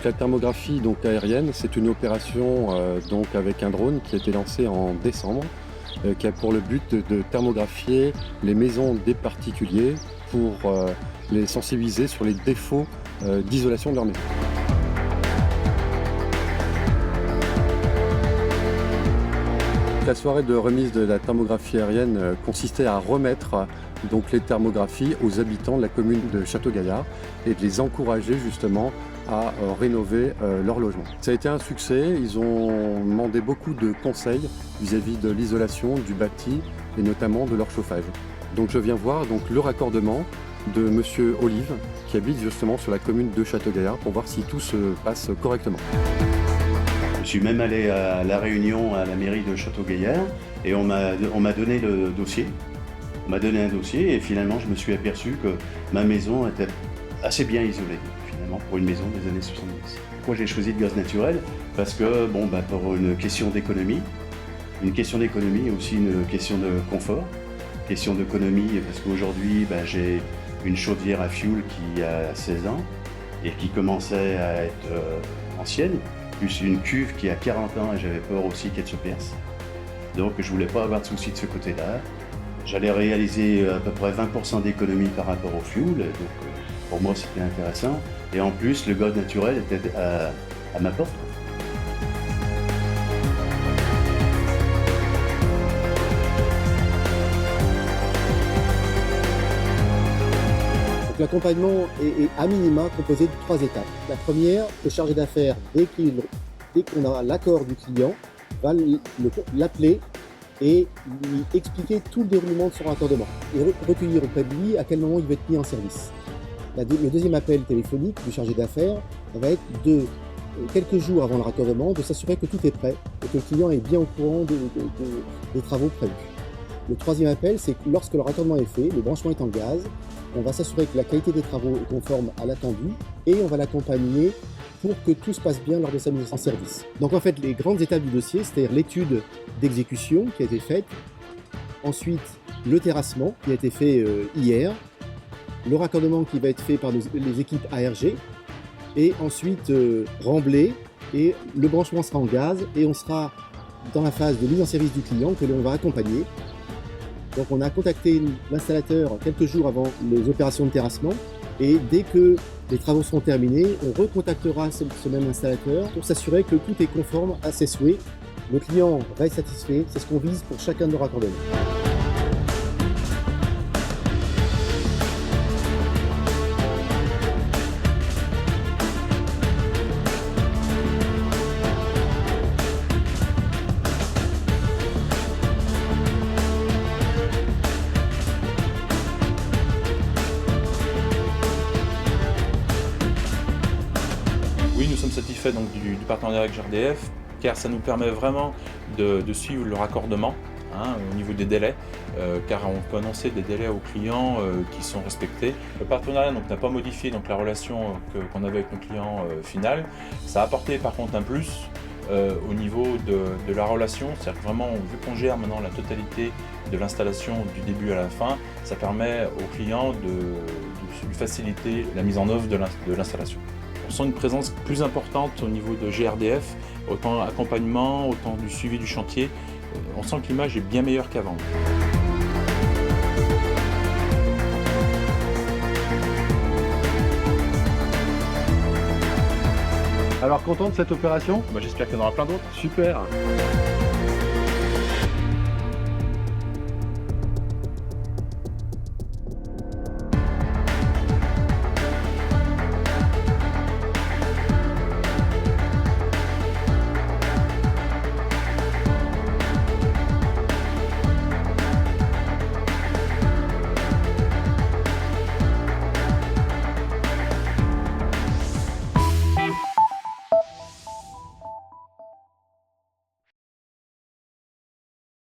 la thermographie aérienne, c'est une opération avec un drone qui a été lancé en décembre, qui a pour le but de thermographier les maisons des particuliers pour les sensibiliser sur les défauts d'isolation de leur maison. La soirée de remise de la thermographie aérienne consistait à remettre les thermographies aux habitants de la commune de Château-Gaillard et de les encourager justement à rénover leur logement. Ça a été un succès, ils ont demandé beaucoup de conseils vis-à-vis de l'isolation du bâti et notamment de leur chauffage. Donc je viens voir le raccordement de Monsieur Olive qui habite justement sur la commune de Château-Gaillard pour voir si tout se passe correctement. Je suis même allé à la réunion à la mairie de Château-Gaillard et on m'a donné le dossier. On m'a donné un dossier et finalement je me suis aperçu que ma maison était assez bien isolée finalement pour une maison des années 70. Pourquoi j'ai choisi le gaz naturel? Parce que pour une question d'économie et aussi une question de confort. Question d'économie parce qu'aujourd'hui j'ai une chaudière à fioul qui a 16 ans et qui commençait à être ancienne. Plus une cuve qui a 40 ans et j'avais peur aussi qu'elle se perce. Donc je voulais pas avoir de soucis de ce côté-là. J'allais réaliser à peu près 20% d'économie par rapport au fuel, donc pour moi c'était intéressant. Et en plus le gaz naturel était à ma porte. L'accompagnement est à minima composé de 3 étapes. La première, le chargé d'affaires, dès qu'on a l'accord du client, va l'appeler et lui expliquer tout le déroulement de son raccordement et recueillir auprès de lui à quel moment il va être mis en service. Le deuxième appel téléphonique du chargé d'affaires va être quelques jours avant le raccordement, de s'assurer que tout est prêt et que le client est bien au courant des travaux prévus. Le troisième appel, c'est que lorsque le raccordement est fait, le branchement est en gaz, on va s'assurer que la qualité des travaux est conforme à l'attendu et on va l'accompagner pour que tout se passe bien lors de sa mise en service. Donc en fait, les grandes étapes du dossier, c'est-à-dire l'étude d'exécution qui a été faite, ensuite le terrassement qui a été fait hier, le raccordement qui va être fait par les équipes ARG, et ensuite remblai, et le branchement sera en gaz et on sera dans la phase de mise en service du client que l'on va accompagner. Donc on a contacté l'installateur quelques jours avant les opérations de terrassement et dès que les travaux seront terminés, on recontactera ce même installateur pour s'assurer que tout est conforme à ses souhaits. Le client va être satisfait, c'est ce qu'on vise pour chacun de nos raccordements. Oui, nous sommes satisfaits du partenariat avec GRDF car ça nous permet vraiment de suivre le raccordement au niveau des délais, car on peut annoncer des délais aux clients qui sont respectés. Le partenariat n'a pas modifié la relation qu'on avait avec nos clients final. Ça a apporté par contre un plus au niveau de la relation, c'est-à-dire que vraiment vu qu'on gère maintenant la totalité de l'installation du début à la fin, ça permet aux clients de lui faciliter la mise en œuvre de l'installation. On sent une présence plus importante au niveau de GRDF, autant accompagnement, autant du suivi du chantier. On sent que l'image est bien meilleure qu'avant. Alors content de cette opération? J'espère qu'il y en aura plein d'autres. Super.